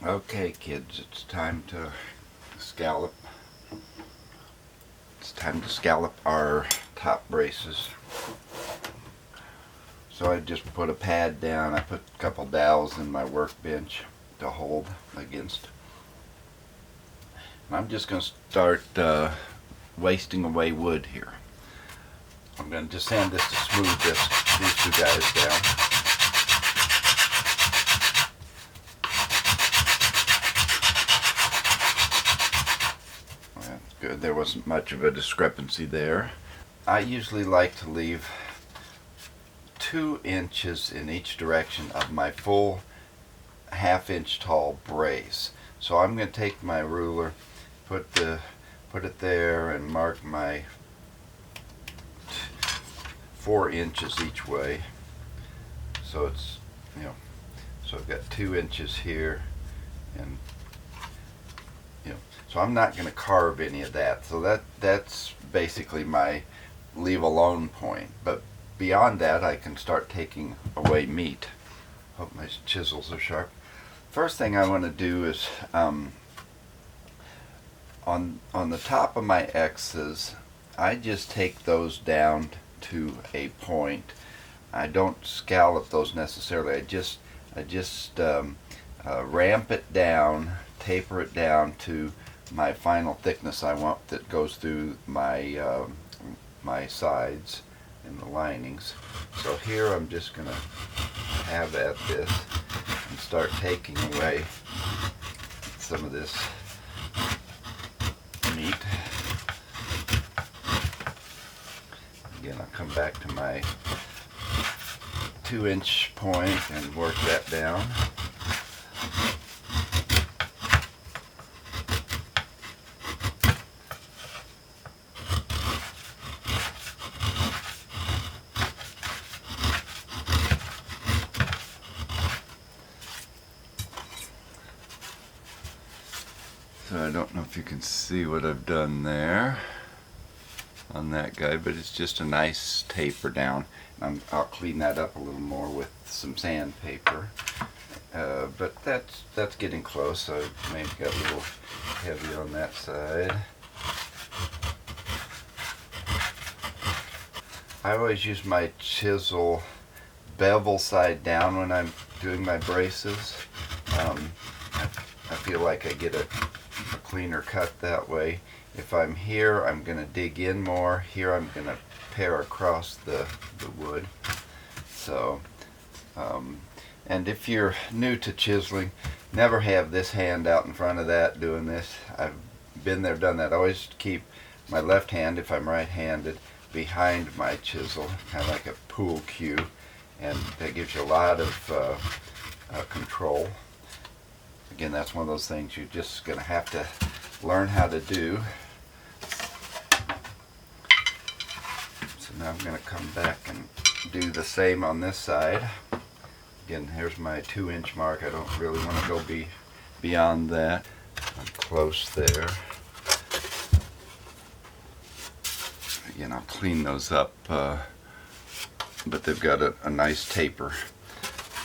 Okay, kids, it's time to scallop. It's time to scallop our top braces. So I just put a pad down. I put a couple dowels in my workbench to hold against. And I'm just going to start wasting away wood here. I'm going to just sand this to smooth these two guys down. That's good. There wasn't much of a discrepancy there. I usually like to leave 2 inches in each direction of my full half-inch tall brace. So I'm going to take my ruler, put it there, and mark my 4 inches each way. So it's, so I've got 2 inches here, and so I'm not going to carve any of that. So that's basically my leave alone point. But beyond that, I can start taking away meat. Hope my chisels are sharp. First thing I want to do is on the top of my X's, I just take those down to a point. I don't scallop those necessarily. I just ramp it down, taper it down to my final thickness I want that goes through my my sides and the linings. So here I'm just going to have at this and start taking away some of this meat. Again, I'll come back to my 2-inch point and work that down. So I don't know if you can see what I've done there on that guy, but it's just a nice taper down. I'll clean that up a little more with some sandpaper. But that's getting close. I maybe got a little heavy on that side. I always use my chisel bevel side down when I'm doing my braces. I feel like I get a cleaner cut that way. If I'm here, I'm going to dig in more. Here I'm going to pare across the wood. So, and if you're new to chiseling, never have this hand out in front of that doing this. I've been there, done that. I always keep my left hand, if I'm right-handed, behind my chisel, kind of like a pool cue, and that gives you a lot of control. Again, that's one of those things you're just going to have to learn how to do. So now I'm going to come back and do the same on this side. Again, here's my 2-inch mark. I don't really want to go beyond that. I'm close there. Again, I'll clean those up, but they've got a nice taper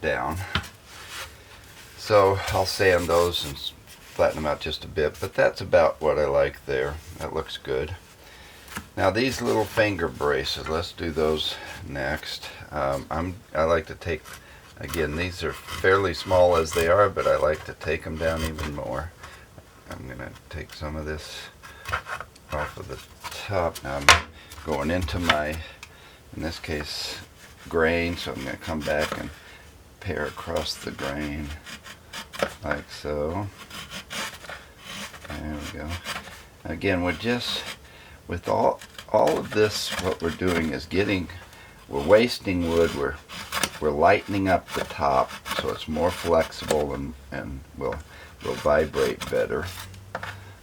down. So I'll sand those and flatten them out just a bit, but that's about what I like there. That looks good. Now these little finger braces, let's do those next. I like to take, again, these are fairly small as they are, but I like to take them down even more. I'm going to take some of this off of the top. Now I'm going into my, in this case, grain, so I'm going to come back and pare across the grain like so. There we go. Again, with all of this, what we're doing is we're wasting wood, we're lightening up the top so it's more flexible and will vibrate better.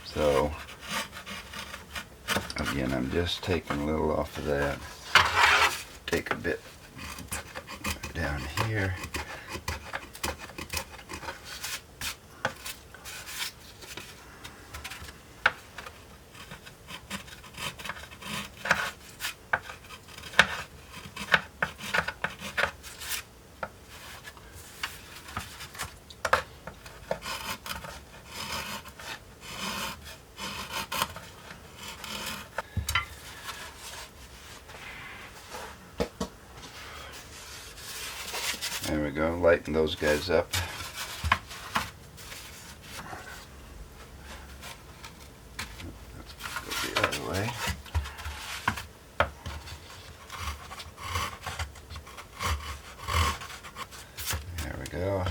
So again, I'm just taking a little off of that. Take a bit down here. lighten those guys up. Let's go the other way. There we go.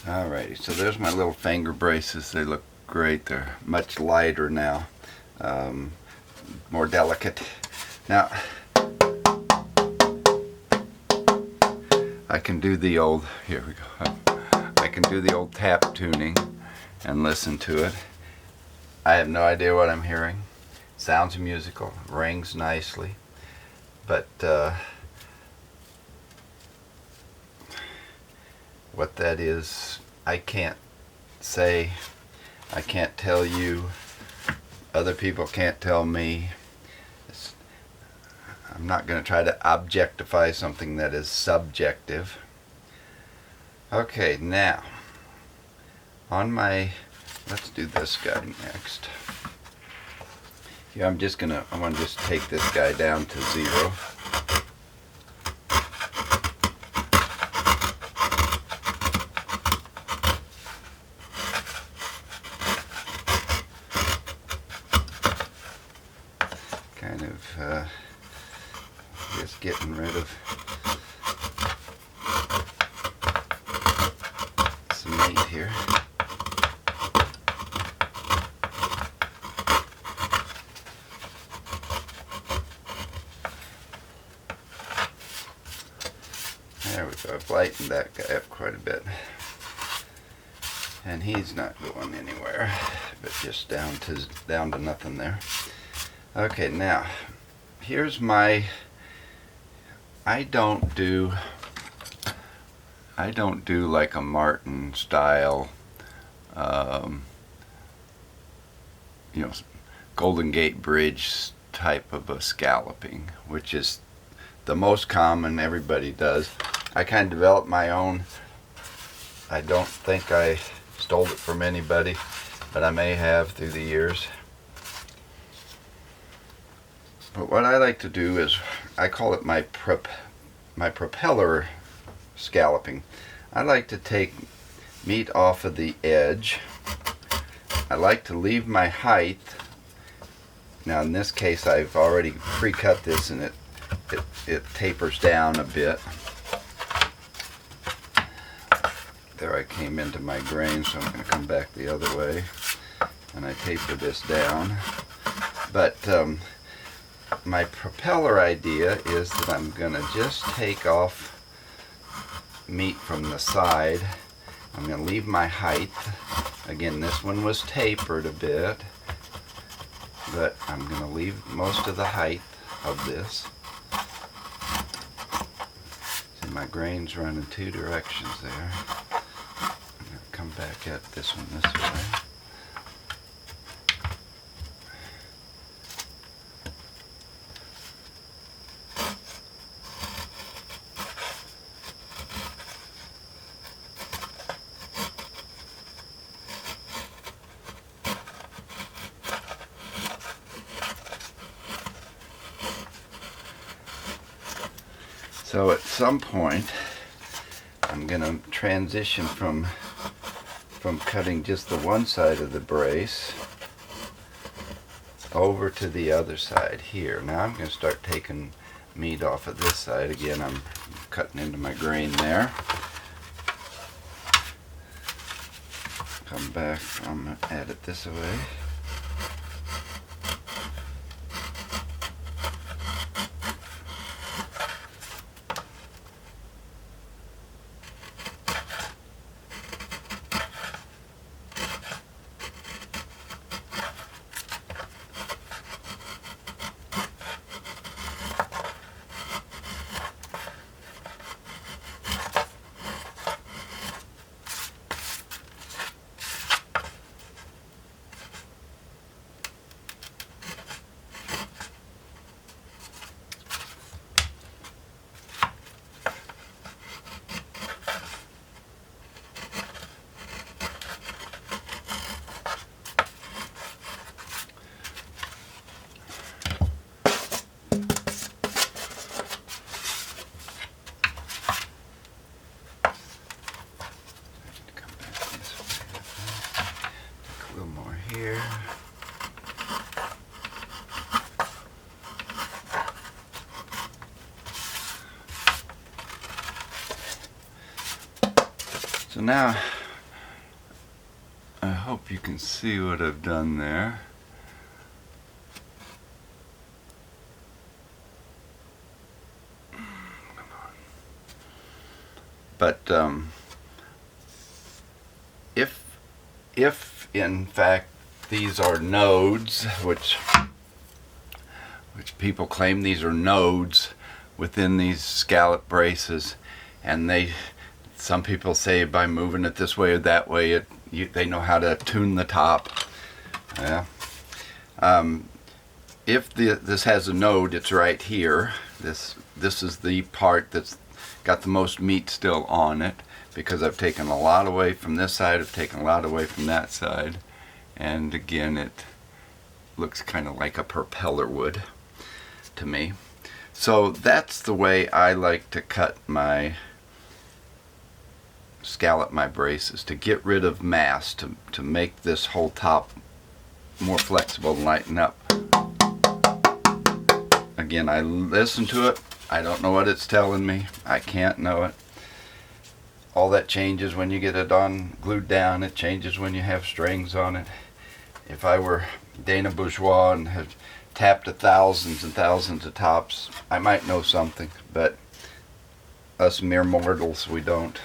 Alrighty, so there's my little finger braces. They look great. They're much lighter now, more delicate. Now, I can do the old, here we go, I can do the old tap tuning and listen to it. I have no idea what I'm hearing. Sounds musical, rings nicely, but what that is, I can't say. I can't tell you. Other people can't tell me. I'm not going to try to objectify something that is subjective. Okay, now on my, let's do this guy next. Here I'm going to just take this guy down to 0. Kind of just getting rid of some meat here. There we go. I've lightened that guy up quite a bit. And he's not going anywhere, but just down to nothing there. Okay, now here's my, I don't do like a Martin style, Golden Gate Bridge type of a scalloping, which is the most common, everybody does. I kind of developed my own. I don't think I stole it from anybody, but I may have through the years. But what I like to do is, I call it my propeller scalloping. I like to take meat off of the edge. I like to leave my height. Now in this case I've already pre-cut this and it tapers down a bit. There I came into my grain, so I'm going to come back the other way and I taper this down. But my propeller idea is that I'm going to just take off meat from the side. I'm going to leave my height. Again, this one was tapered a bit, but I'm going to leave most of the height of this. See, my grain's running 2 directions there. I'm going to come back at this one this way. So at some point, I'm going to transition from cutting just the one side of the brace over to the other side here. Now I'm going to start taking meat off of this side. Again, I'm cutting into my grain there. Come back, I'm going to add it this way. So now I hope you can see what I've done there. But if in fact these are nodes, which people claim these are nodes within these scallop braces, and some people say by moving it this way or that way, they know how to tune the top. Yeah. If this has a node, it's right here. This is the part that's got the most meat still on it, because I've taken a lot away from this side, I've taken a lot away from that side, and again it looks kind of like a propeller would to me. So that's the way I like to scallop my braces, to get rid of mass, to make this whole top more flexible and lighten up. Again, I listen to it. I don't know what it's telling me. I can't know it. All that changes when you get it glued down. It changes when you have strings on it. If I were Dana Bourgeois and had tapped thousands and thousands of tops, I might know something, but us mere mortals, we don't.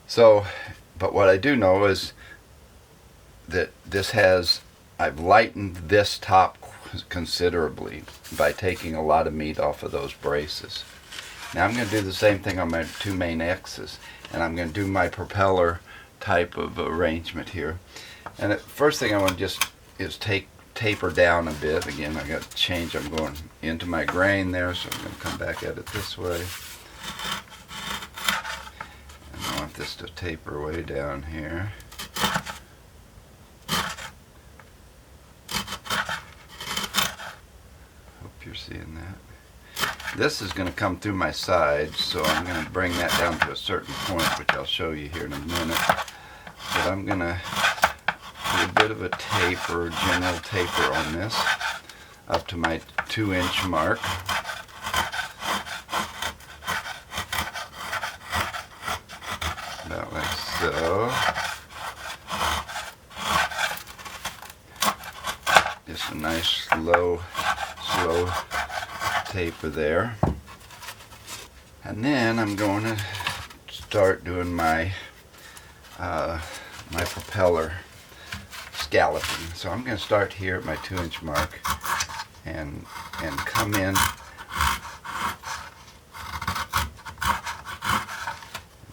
So, but what I do know is that I've lightened this top considerably by taking a lot of meat off of those braces. Now I'm going to do the same thing on my two main X's, and I'm going to do my propeller type of arrangement here. And the first thing I want to is taper down a bit. Again, I got to change. I'm going into my grain there, so I'm going to come back at it this way. And I want this to taper way down here. You're seeing that. This is going to come through my sides, so I'm going to bring that down to a certain point, which I'll show you here in a minute. But I'm going to do a bit of a taper, general taper on this, up to my 2-inch mark. About like so. Just a nice slow taper there. And then I'm going to start doing my my propeller scalloping. So I'm going to start here at my 2-inch mark and come in and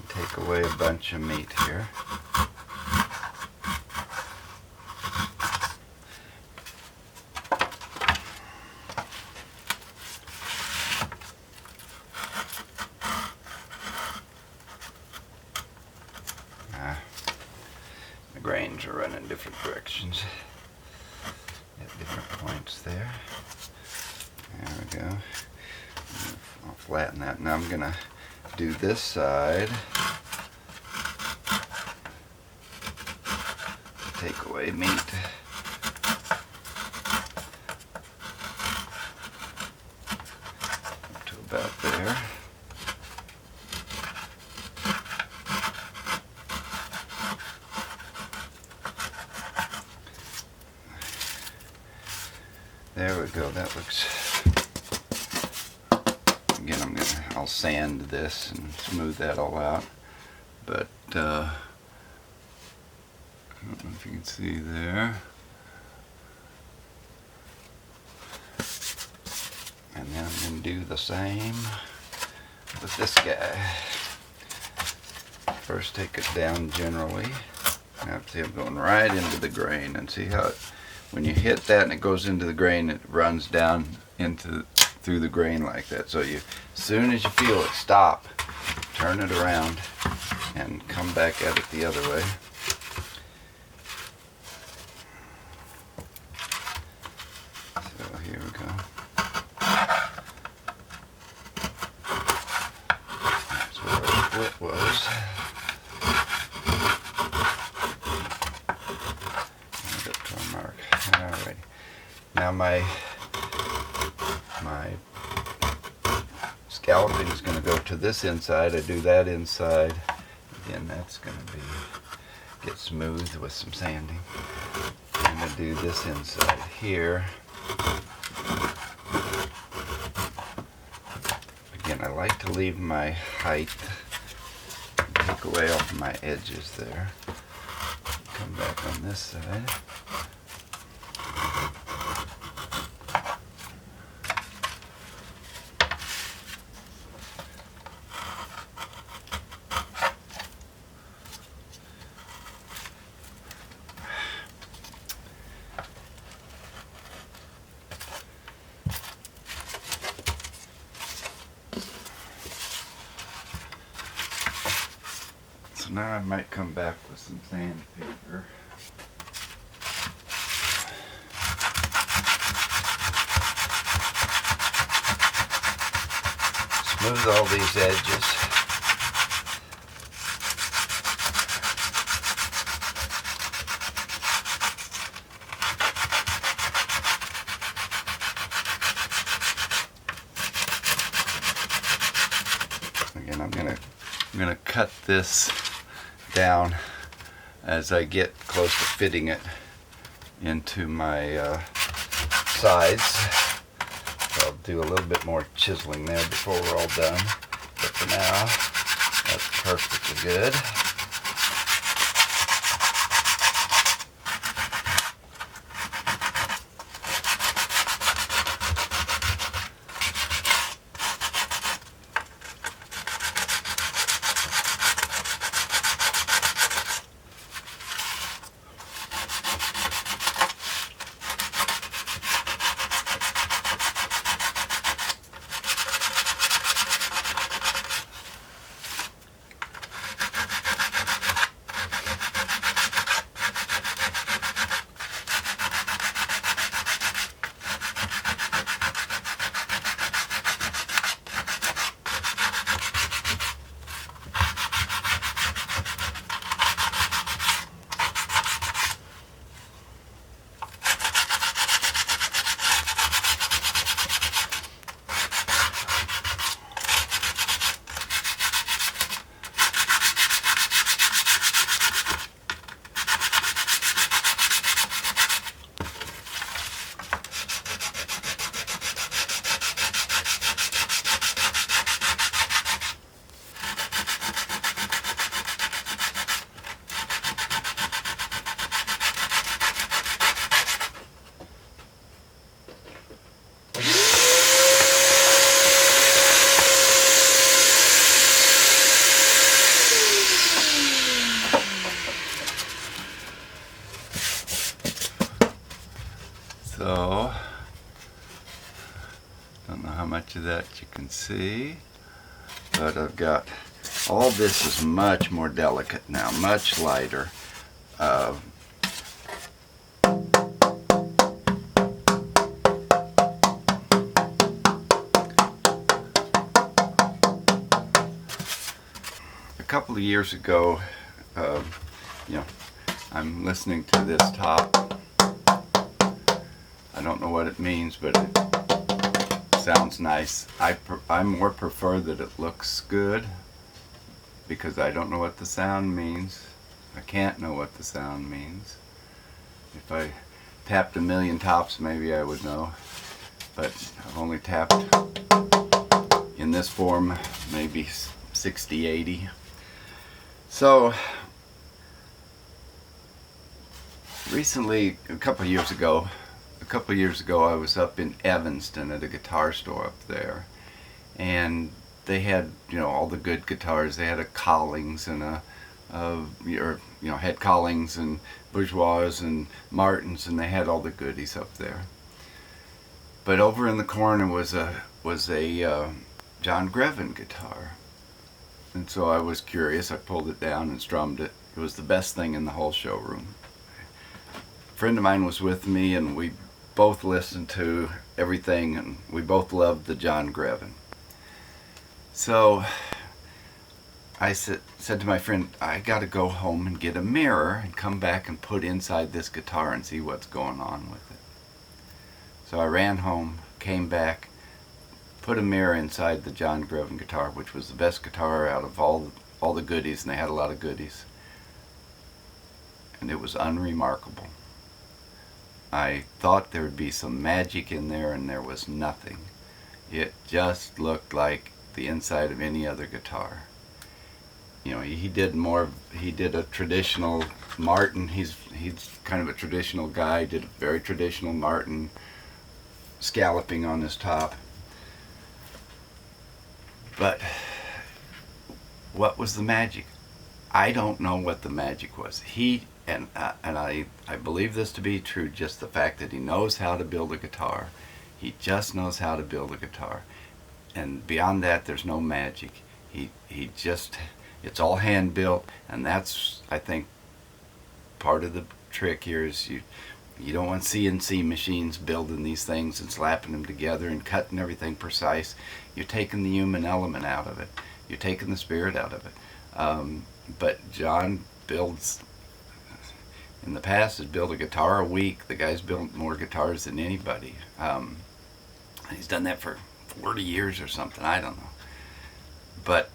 take away a bunch of meat here. Grains are running different directions at different points there. There we go. I'll flatten that. Now I'm going to do this side. Take away meat. Up to about there. There we go. That looks. Again, I'll sand this and smooth that all out. But I don't know if you can see there. And then I'm going to do the same with this guy. First, take it down generally. Now, see, I'm going right into the grain, and see how when you hit that and it goes into the grain, it runs down through the grain like that. So as soon as you feel it, stop, turn it around, and come back at it the other way. So here we go. That's where our split was. Alright, now my scalloping is going to go to this inside. I do that inside, Again, that's going to get smooth with some sanding. I'm going to do this inside here. Again, I like to leave my height, take away all my edges there. Come back on this side. Now I might come back with some sandpaper. Smooth all these edges. Again, I'm gonna cut this down as I get close to fitting it into my sides. So I'll do a little bit more chiseling there before we're all done. But for now, that's perfectly good. So, don't know how much of that you can see, but I've got, all this is much more delicate now, much lighter. A couple of years ago, I'm listening to this top. I don't know what it means, but it sounds nice. I more prefer that it looks good because I don't know what the sound means. I can't know what the sound means. If I tapped a million tops, maybe I would know, but I've only tapped in this form maybe 60, 80. So recently, a couple of years ago, I was up in Evanston at a guitar store up there, and they had, all the good guitars. They had a Collings and had Collings and Bourgeois and Martins, and they had all the goodies up there. But over in the corner was a John Grevin guitar, and so I was curious. I pulled it down and strummed it. It was the best thing in the whole showroom. A friend of mine was with me, and we both listened to everything, and we both loved the John Grevin. So I said to my friend, I gotta go home and get a mirror and come back and put inside this guitar and see what's going on with it. So I ran home, came back, put a mirror inside the John Grevin guitar, which was the best guitar out of all all the goodies, and they had a lot of goodies. And it was unremarkable. I thought there would be some magic in there, and there was nothing. It just looked like the inside of any other guitar. You know, he did a traditional Martin. He's kind of a traditional guy. Did a very traditional Martin, scalloping on his top. But what was the magic? I don't know what the magic was. He and I believe this to be true. Just the fact that he knows how to build a guitar. He just knows how to build a guitar, and beyond that, there's no magic. He just, it's all hand built, and that's, I think, part of the trick here is you don't want CNC machines building these things and slapping them together and cutting everything precise. You're taking the human element out of it. You're taking the spirit out of it. But John builds, in the past, has built a guitar a week. The guy's built more guitars than anybody. He's done that for 40 years or something. I don't know. But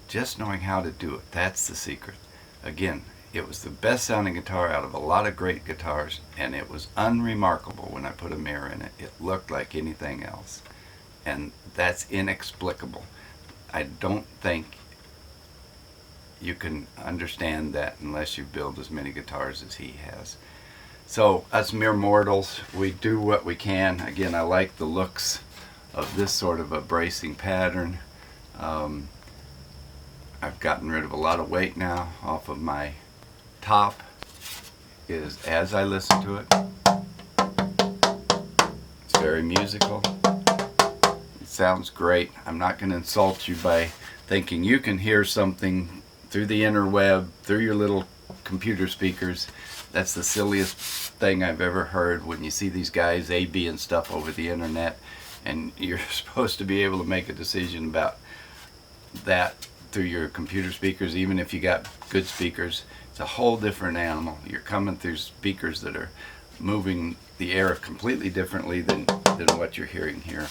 just knowing how to do it, that's the secret. Again, it was the best sounding guitar out of a lot of great guitars, and it was unremarkable when I put a mirror in it. It looked like anything else, and that's inexplicable. I don't think you can understand that unless you build as many guitars as he has. So us mere mortals, we do what we can. Again, I like the looks of this sort of a bracing pattern. I've gotten rid of a lot of weight now off of my top. As I listen to it, it's very musical. It sounds great. I'm not going to insult you by thinking you can hear something through the interweb, through your little computer speakers. That's the silliest thing I've ever heard, when you see these guys A-B-ing stuff over the internet, and you're supposed to be able to make a decision about that through your computer speakers, even if you got good speakers. It's a whole different animal. You're coming through speakers that are moving the air completely differently than what you're hearing here.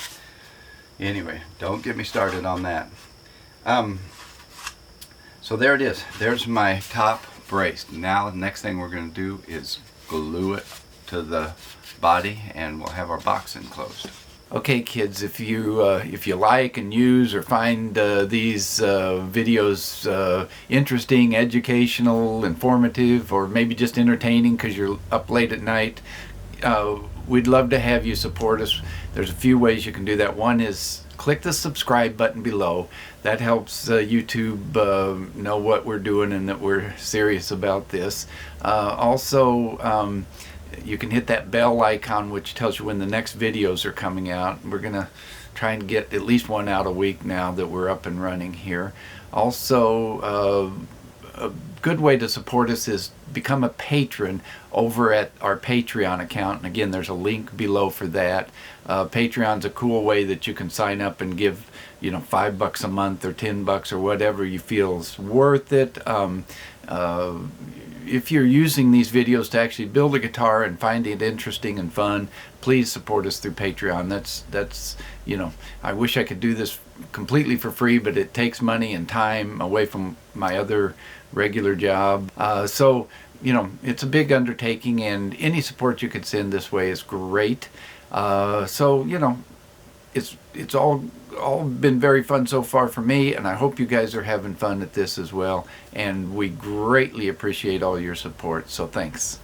Anyway, don't get me started on that. So there it is. There's my top braced. Now the next thing we're going to do is glue it to the body, and we'll have our box enclosed. Okay, kids, if you like and use or find these videos interesting, educational, informative, or maybe just entertaining because you're up late at night, we'd love to have you support us. There's a few ways you can do that. One is click the subscribe button below. That helps YouTube know what we're doing and that we're serious about this. Also, you can hit that bell icon, which tells you when the next videos are coming out. We're going to try and get at least one out a week now that we're up and running here. Also, a good way to support us is become a patron over at our Patreon account. And again, there's a link below for that. Patreon's a cool way that you can sign up and give, you know, $5 a month or $10 or whatever you feel is worth it. If you're using these videos to actually build a guitar and find it interesting and fun, please support us through Patreon. That's you know, I wish I could do this completely for free, but it takes money and time away from my other regular job. So, you know, it's a big undertaking, and any support you could send this way is great. So, you know, it's all been very fun so far for me, and I hope you guys are having fun at this as well, and we greatly appreciate all your support, so thanks.